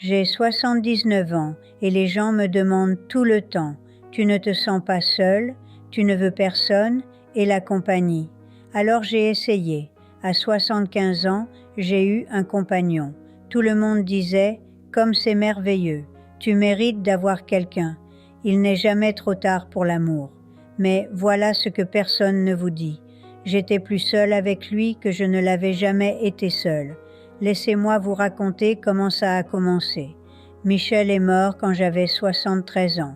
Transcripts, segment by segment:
J'ai 79 ans et les gens me demandent tout le temps « Tu ne te sens pas seul, tu ne veux personne ?» et la compagnie. Alors j'ai essayé. À 75 ans, j'ai eu un compagnon. Tout le monde disait « Comme c'est merveilleux, tu mérites d'avoir quelqu'un. Il n'est jamais trop tard pour l'amour. » Mais voilà ce que personne ne vous dit. J'étais plus seule avec lui que je ne l'avais jamais été seule. Laissez-moi vous raconter comment ça a commencé. Michel est mort quand j'avais 73 ans.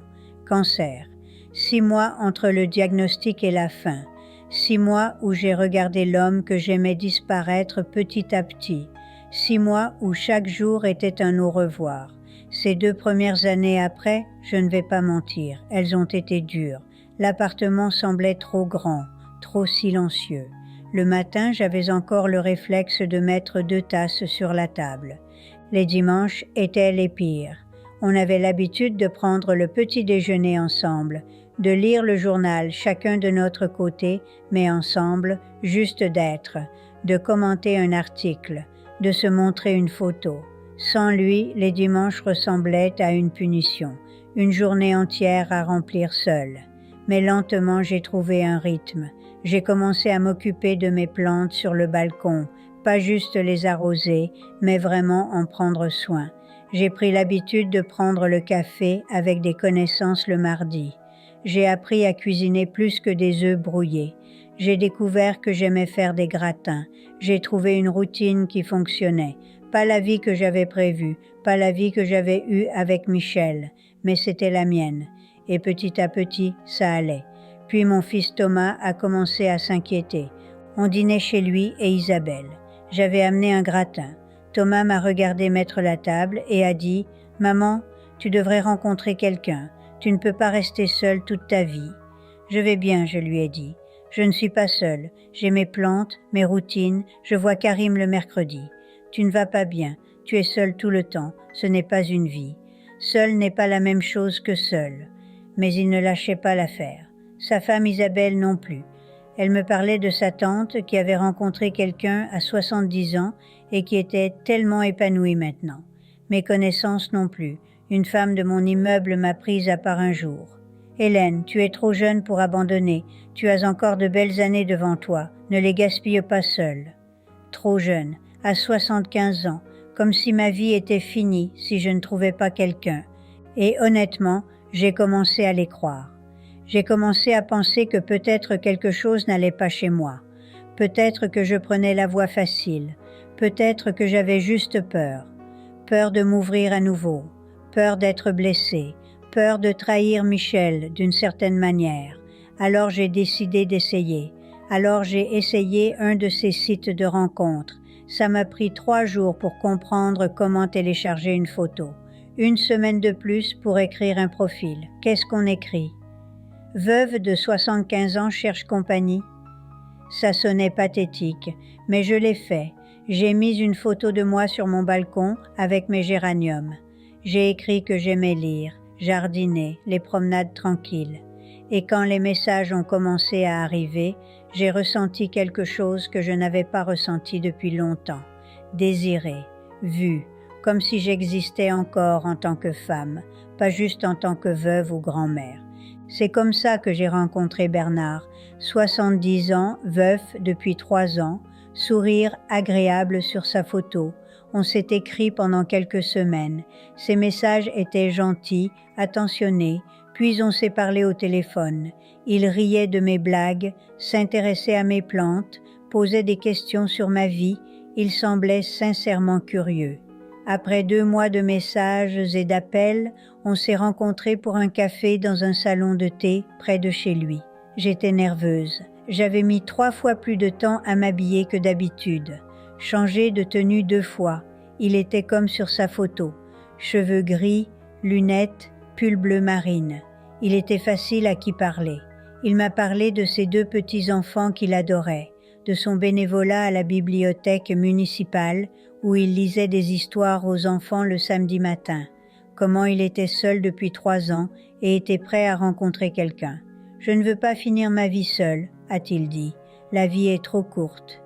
Cancer. 6 mois entre le diagnostic et la fin. 6 mois où j'ai regardé l'homme que j'aimais disparaître petit à petit. 6 mois où chaque jour était un au revoir. Ces 2 premières années après, je ne vais pas mentir, elles ont été dures. L'appartement semblait trop grand, trop silencieux. Le matin, j'avais encore le réflexe de mettre 2 tasses sur la table. Les dimanches étaient les pires. On avait l'habitude de prendre le petit déjeuner ensemble, de lire le journal chacun de notre côté, mais ensemble, juste d'être, de commenter un article, de se montrer une photo. Sans lui, les dimanches ressemblaient à une punition, une journée entière à remplir seule. Mais lentement, j'ai trouvé un rythme. J'ai commencé à m'occuper de mes plantes sur le balcon, pas juste les arroser, mais vraiment en prendre soin. J'ai pris l'habitude de prendre le café avec des connaissances le mardi. J'ai appris à cuisiner plus que des œufs brouillés. J'ai découvert que j'aimais faire des gratins. J'ai trouvé une routine qui fonctionnait. Pas la vie que j'avais prévue, pas la vie que j'avais eue avec Michel, mais c'était la mienne. Et petit à petit, ça allait. Puis mon fils Thomas a commencé à s'inquiéter. On dînait chez lui et Isabelle. J'avais amené un gratin. Thomas m'a regardé mettre la table et a dit « Maman, tu devrais rencontrer quelqu'un. Tu ne peux pas rester seule toute ta vie. » Je vais bien, je lui ai dit. Je ne suis pas seule. J'ai mes plantes, mes routines. Je vois Karim le mercredi. Tu ne vas pas bien. Tu es seule tout le temps. Ce n'est pas une vie. Seule n'est pas la même chose que seule. Mais il ne lâchait pas l'affaire. Sa femme Isabelle non plus. Elle me parlait de sa tante qui avait rencontré quelqu'un à 70 ans et qui était tellement épanouie maintenant. Mes connaissances non plus. Une femme de mon immeuble m'a prise à part un jour. « Hélène, tu es trop jeune pour abandonner. Tu as encore de belles années devant toi. Ne les gaspille pas seule. » Trop jeune, à 75 ans, comme si ma vie était finie si je ne trouvais pas quelqu'un. Et honnêtement, j'ai commencé à les croire. J'ai commencé à penser que peut-être quelque chose n'allait pas chez moi. Peut-être que je prenais la voie facile. Peut-être que j'avais juste peur. Peur de m'ouvrir à nouveau. Peur d'être blessée. Peur de trahir Michel d'une certaine manière. Alors j'ai décidé d'essayer. Alors j'ai essayé un de ces sites de rencontres. Ça m'a pris 3 jours pour comprendre comment télécharger une photo. 1 semaine de plus pour écrire un profil. Qu'est-ce qu'on écrit? Veuve de 75 ans cherche compagnie. Ça sonnait pathétique, mais je l'ai fait. J'ai mis une photo de moi sur mon balcon avec mes géraniums. J'ai écrit que j'aimais lire, jardiner, les promenades tranquilles. Et quand les messages ont commencé à arriver, j'ai ressenti quelque chose que je n'avais pas ressenti depuis longtemps. Désiré, vu, comme si j'existais encore en tant que femme, pas juste en tant que veuve ou grand-mère. C'est comme ça que j'ai rencontré Bernard, 70 ans, veuf depuis 3 ans, sourire agréable sur sa photo. On s'est écrit pendant quelques semaines. Ses messages étaient gentils, attentionnés, puis on s'est parlé au téléphone. Il riait de mes blagues, s'intéressait à mes plantes, posait des questions sur ma vie. Il semblait sincèrement curieux. Après 2 mois de messages et d'appels, on s'est rencontrés pour un café dans un salon de thé près de chez lui. J'étais nerveuse. J'avais mis 3 fois plus de temps à m'habiller que d'habitude. Changé de tenue 2 fois. Il était comme sur sa photo. Cheveux gris, lunettes, pull bleu marine. Il était facile à qui parler. Il m'a parlé de ses 2 petits-enfants qu'il adorait, de son bénévolat à la bibliothèque municipale où il lisait des histoires aux enfants le samedi matin, comment il était seul depuis 3 ans et était prêt à rencontrer quelqu'un. « Je ne veux pas finir ma vie seule, » a-t-il dit. « La vie est trop courte. »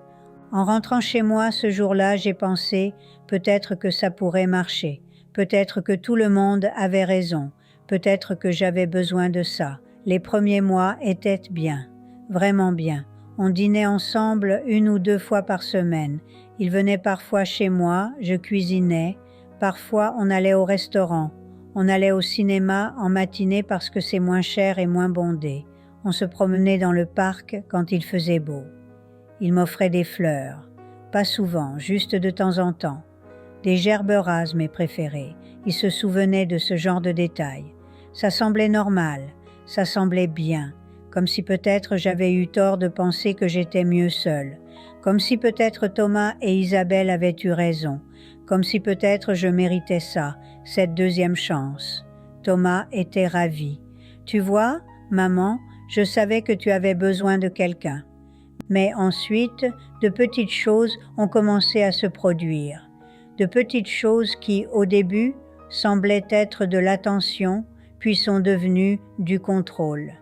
En rentrant chez moi ce jour-là, j'ai pensé peut-être que ça pourrait marcher. Peut-être que tout le monde avait raison. Peut-être que j'avais besoin de ça. Les premiers mois étaient bien, vraiment bien. On dînait ensemble 1 ou 2 fois par semaine. Il venait parfois chez moi, je cuisinais. Parfois on allait au restaurant. On allait au cinéma en matinée parce que c'est moins cher et moins bondé. On se promenait dans le parc quand il faisait beau. Il m'offrait des fleurs. Pas souvent, juste de temps en temps. Des gerbes rases, mes préférées. Il se souvenait de ce genre de détails. Ça semblait normal, ça semblait bien, comme si peut-être j'avais eu tort de penser que j'étais mieux seule, comme si peut-être Thomas et Isabelle avaient eu raison, comme si peut-être je méritais ça, cette deuxième chance. Thomas était ravi. Tu vois, maman, je savais que tu avais besoin de quelqu'un. Mais ensuite, de petites choses ont commencé à se produire. De petites choses qui, au début, semblaient être de l'attention, puis sont devenues du contrôle.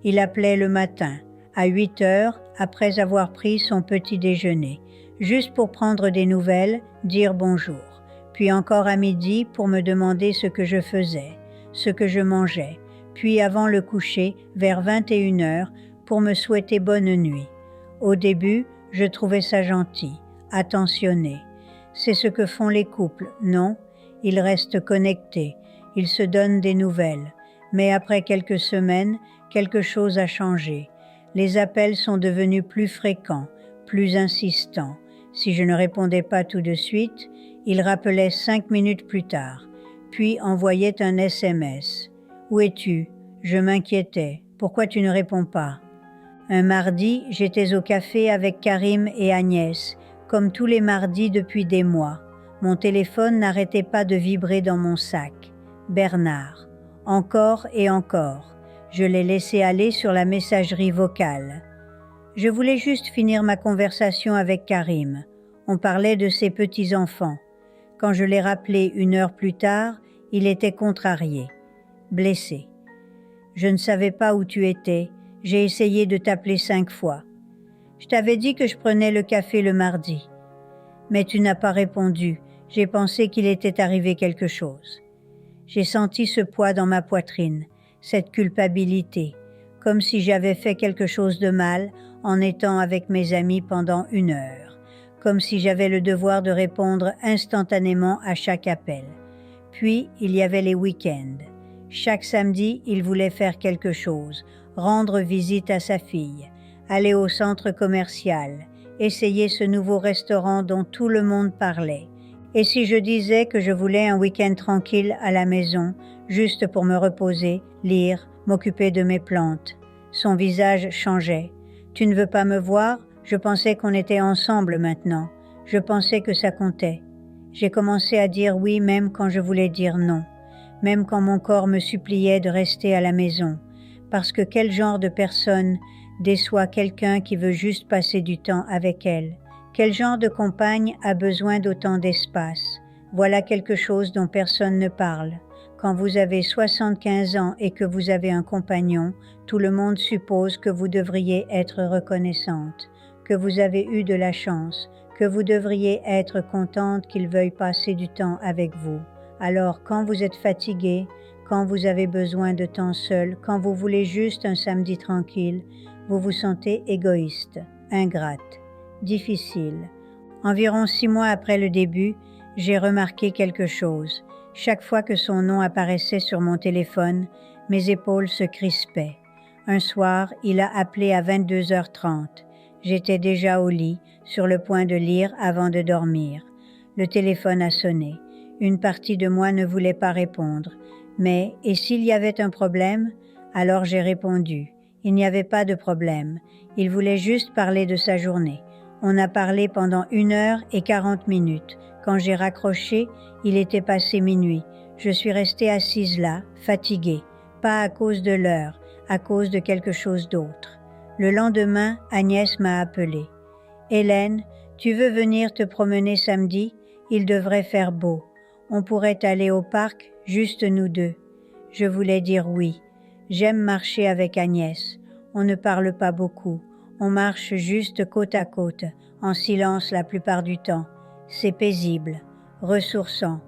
Il appelait le matin, à 8 heures, après avoir pris son petit déjeuner, juste pour prendre des nouvelles, dire bonjour, puis encore à midi pour me demander ce que je faisais, ce que je mangeais, puis avant le coucher, vers 21 heures, pour me souhaiter bonne nuit. Au début, je trouvais ça gentil, attentionné. C'est ce que font les couples, non? Ils restent connectés, ils se donnent des nouvelles. Mais après quelques semaines, quelque chose a changé. Les appels sont devenus plus fréquents, plus insistants. Si je ne répondais pas tout de suite, il rappelait 5 minutes plus tard, puis envoyait un SMS. « Où es-tu? Je m'inquiétais. Pourquoi tu ne réponds pas? » Un mardi, j'étais au café avec Karim et Agnès, comme tous les mardis depuis des mois. Mon téléphone n'arrêtait pas de vibrer dans mon sac. Bernard. Encore et encore. Je l'ai laissé aller sur la messagerie vocale. Je voulais juste finir ma conversation avec Karim. On parlait de ses petits-enfants. Quand je l'ai rappelé 1 heure plus tard, il était contrarié, blessé. Je ne savais pas où tu étais. J'ai essayé de t'appeler 5 fois. Je t'avais dit que je prenais le café le mardi. Mais tu n'as pas répondu. J'ai pensé qu'il était arrivé quelque chose. J'ai senti ce poids dans ma poitrine, cette culpabilité, comme si j'avais fait quelque chose de mal en étant avec mes amis pendant 1 heure, comme si j'avais le devoir de répondre instantanément à chaque appel. Puis, il y avait les week-ends. Chaque samedi, il voulait faire quelque chose, rendre visite à sa fille, aller au centre commercial, essayer ce nouveau restaurant dont tout le monde parlait. Et si je disais que je voulais un week-end tranquille à la maison, juste pour me reposer, lire, m'occuper de mes plantes, son visage changeait. « Tu ne veux pas me voir? Je pensais qu'on était ensemble maintenant. Je pensais que ça comptait. » J'ai commencé à dire oui même quand je voulais dire non, même quand mon corps me suppliait de rester à la maison. Parce que quel genre de personne déçoit quelqu'un qui veut juste passer du temps avec elle? Quel genre de compagne a besoin d'autant d'espace? Voilà quelque chose dont personne ne parle. Quand vous avez 75 ans et que vous avez un compagnon, tout le monde suppose que vous devriez être reconnaissante, que vous avez eu de la chance, que vous devriez être contente qu'il veuille passer du temps avec vous. Alors quand vous êtes fatigué, quand vous avez besoin de temps seul, quand vous voulez juste un samedi tranquille, vous vous sentez égoïste, ingrate, difficile. Environ 6 mois après le début, j'ai remarqué quelque chose. Chaque fois que son nom apparaissait sur mon téléphone, mes épaules se crispaient. Un soir, il a appelé à 22h30. J'étais déjà au lit, sur le point de lire avant de dormir. Le téléphone a sonné. Une partie de moi ne voulait pas répondre. Mais, et s'il y avait un problème? Alors j'ai répondu. Il n'y avait pas de problème. Il voulait juste parler de sa journée. On a parlé pendant 1 heure et 40 minutes. Quand j'ai raccroché, il était passé minuit. Je suis restée assise là, fatiguée. Pas à cause de l'heure, à cause de quelque chose d'autre. Le lendemain, Agnès m'a appelée. « Hélène, tu veux venir te promener samedi? Il devrait faire beau. On pourrait aller au parc, juste nous deux. » Je voulais dire oui. J'aime marcher avec Agnès. On ne parle pas beaucoup. On marche juste côte à côte, en silence la plupart du temps. C'est paisible, ressourçant.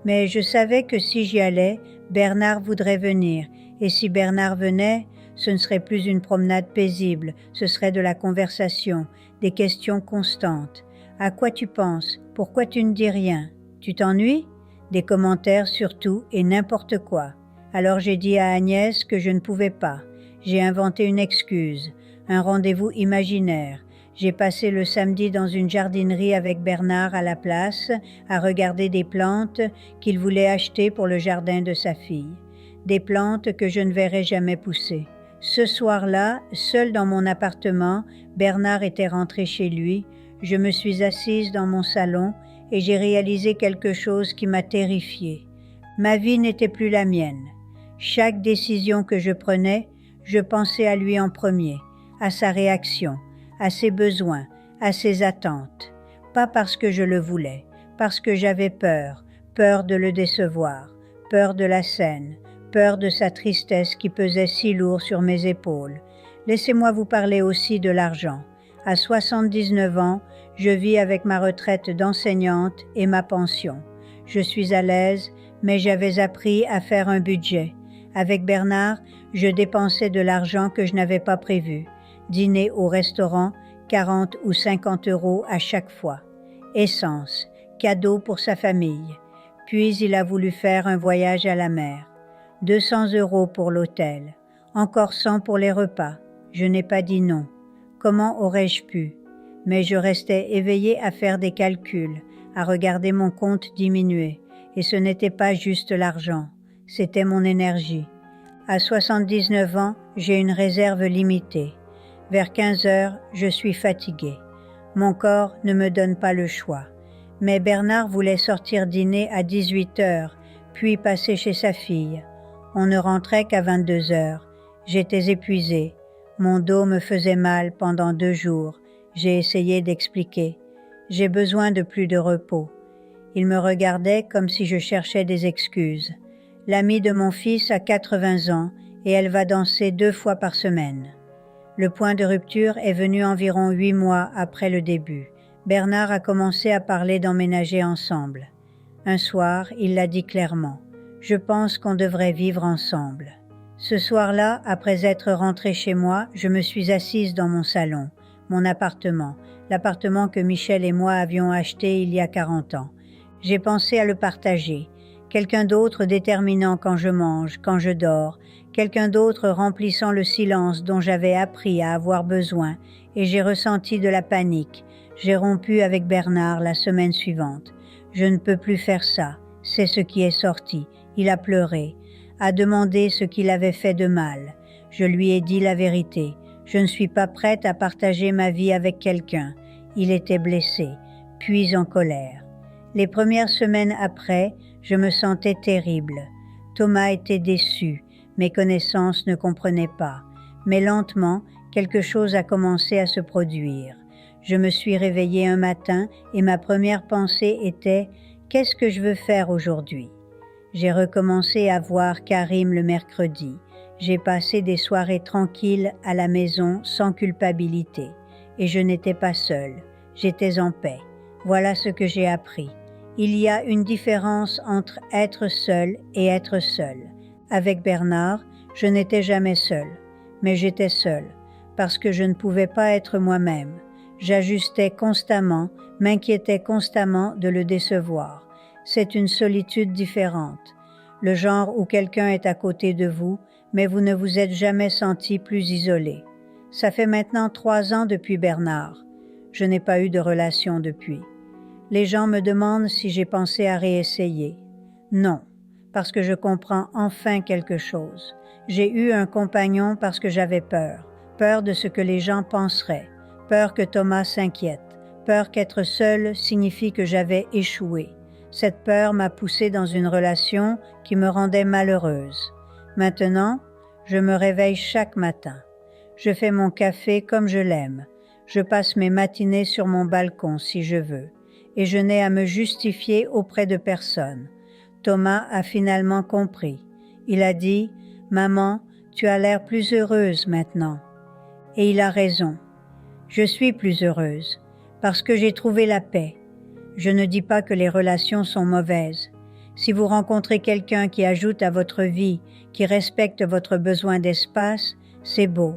Mais je savais que si j'y allais, Bernard voudrait venir, et si Bernard venait, ce ne serait plus une promenade paisible, ce serait de la conversation, des questions constantes. À quoi tu penses? Pourquoi tu ne dis rien? Tu t'ennuies? Des commentaires sur tout et n'importe quoi. Alors j'ai dit à Agnès que je ne pouvais pas. J'ai inventé une excuse, un rendez-vous imaginaire. J'ai passé le samedi dans une jardinerie avec Bernard à la place, à regarder des plantes qu'il voulait acheter pour le jardin de sa fille. Des plantes que je ne verrai jamais pousser. Ce soir-là, seul dans mon appartement, Bernard était rentré chez lui. Je me suis assise dans mon salon et j'ai réalisé quelque chose qui m'a terrifiée. Ma vie n'était plus la mienne. Chaque décision que je prenais, je pensais à lui en premier, à sa réaction, à ses besoins, à ses attentes. Pas parce que je le voulais, parce que j'avais peur, peur de le décevoir, peur de la scène, peur de sa tristesse qui pesait si lourd sur mes épaules. Laissez-moi vous parler aussi de l'argent. À 79 ans, je vis avec ma retraite d'enseignante et ma pension. Je suis à l'aise, mais j'avais appris à faire un budget. Avec Bernard, je dépensais de l'argent que je n'avais pas prévu. Dîner au restaurant, 40 ou 50 € à chaque fois. Essence, cadeau pour sa famille. Puis il a voulu faire un voyage à la mer. 200 € pour l'hôtel. Encore 100 pour les repas. Je n'ai pas dit non. Comment aurais-je pu? Mais je restais éveillée à faire des calculs, à regarder mon compte diminuer. Et ce n'était pas juste l'argent, c'était mon énergie. À 79 ans, j'ai une réserve limitée. Vers 15 heures, je suis fatiguée. Mon corps ne me donne pas le choix. Mais Bernard voulait sortir dîner à 18 heures, puis passer chez sa fille. On ne rentrait qu'à 22 heures. J'étais épuisée. Mon dos me faisait mal pendant 2 jours. J'ai essayé d'expliquer. J'ai besoin de plus de repos. Il me regardait comme si je cherchais des excuses. L'amie de mon fils a 80 ans et elle va danser 2 fois par semaine. Le point de rupture est venu environ 8 mois après le début. Bernard a commencé à parler d'emménager ensemble. Un soir, il l'a dit clairement. Je pense qu'on devrait vivre ensemble. Ce soir-là, après être rentrée chez moi, je me suis assise dans mon salon, mon appartement, l'appartement que Michel et moi avions acheté il y a 40 ans. J'ai pensé à le partager. Quelqu'un d'autre déterminant quand je mange, quand je dors, quelqu'un d'autre remplissant le silence dont j'avais appris à avoir besoin, et j'ai ressenti de la panique. J'ai rompu avec Bernard la semaine suivante. Je ne peux plus faire ça, c'est ce qui est sorti. Il a pleuré, a demandé ce qu'il avait fait de mal. Je lui ai dit la vérité. Je ne suis pas prête à partager ma vie avec quelqu'un. Il était blessé, puis en colère. Les premières semaines après, je me sentais terrible. Thomas était déçu, mes connaissances ne comprenaient pas. Mais lentement, quelque chose a commencé à se produire. Je me suis réveillée un matin et ma première pensée était « Qu'est-ce que je veux faire aujourd'hui ?» J'ai recommencé à voir Karim le mercredi. J'ai passé des soirées tranquilles à la maison sans culpabilité. Et je n'étais pas seule. J'étais en paix. Voilà ce que j'ai appris. Il y a une différence entre être seul et être seul. Avec Bernard, je n'étais jamais seule. Mais j'étais seule, parce que je ne pouvais pas être moi-même. J'ajustais constamment, m'inquiétais constamment de le décevoir. C'est une solitude différente. Le genre où quelqu'un est à côté de vous, mais vous ne vous êtes jamais senti plus isolé. Ça fait maintenant 3 ans depuis Bernard. Je n'ai pas eu de relation depuis. Les gens me demandent si j'ai pensé à réessayer. Non, parce que je comprends enfin quelque chose. J'ai eu un compagnon parce que j'avais peur. Peur de ce que les gens penseraient. Peur que Thomas s'inquiète. Peur qu'être seule signifie que j'avais échoué. Cette peur m'a poussée dans une relation qui me rendait malheureuse. Maintenant, je me réveille chaque matin. Je fais mon café comme je l'aime. Je passe mes matinées sur mon balcon si je veux. Et je n'ai à me justifier auprès de personne. Thomas a finalement compris. Il a dit « Maman, tu as l'air plus heureuse maintenant. » Et il a raison. Je suis plus heureuse, parce que j'ai trouvé la paix. Je ne dis pas que les relations sont mauvaises. Si vous rencontrez quelqu'un qui ajoute à votre vie, qui respecte votre besoin d'espace, c'est beau.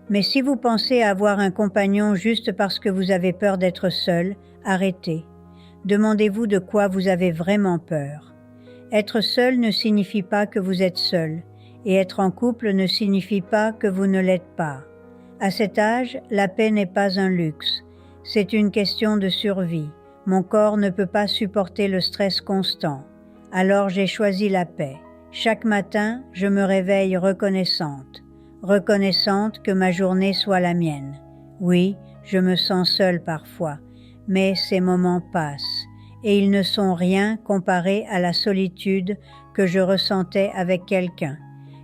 Mais si vous pensez avoir un compagnon juste parce que vous avez peur d'être seul, arrêtez. Demandez-vous de quoi vous avez vraiment peur. Être seul ne signifie pas que vous êtes seul, et être en couple ne signifie pas que vous ne l'êtes pas. À cet âge, la paix n'est pas un luxe, c'est une question de survie. Mon corps ne peut pas supporter le stress constant. Alors j'ai choisi la paix. Chaque matin, je me réveille reconnaissante que ma journée soit la mienne. Oui, je me sens seule parfois, mais ces moments passent, et ils ne sont rien comparés à la solitude que je ressentais avec quelqu'un.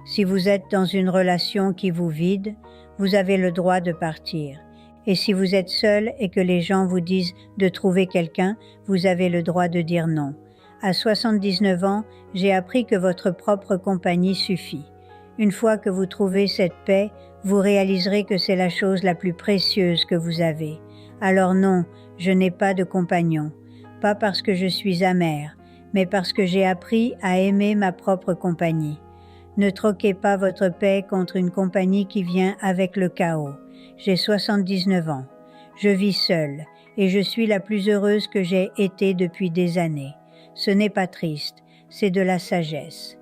Si vous êtes dans une relation qui vous vide, vous avez le droit de partir. Et si vous êtes seul et que les gens vous disent de trouver quelqu'un, vous avez le droit de dire non. À 79 ans, j'ai appris que votre propre compagnie suffit. Une fois que vous trouvez cette paix, vous réaliserez que c'est la chose la plus précieuse que vous avez. Alors non, je n'ai pas de compagnon. Pas parce que je suis amère, mais parce que j'ai appris à aimer ma propre compagnie. Ne troquez pas votre paix contre une compagnie qui vient avec le chaos. J'ai 79 ans. Je vis seule et je suis la plus heureuse que j'ai été depuis des années. Ce n'est pas triste, c'est de la sagesse.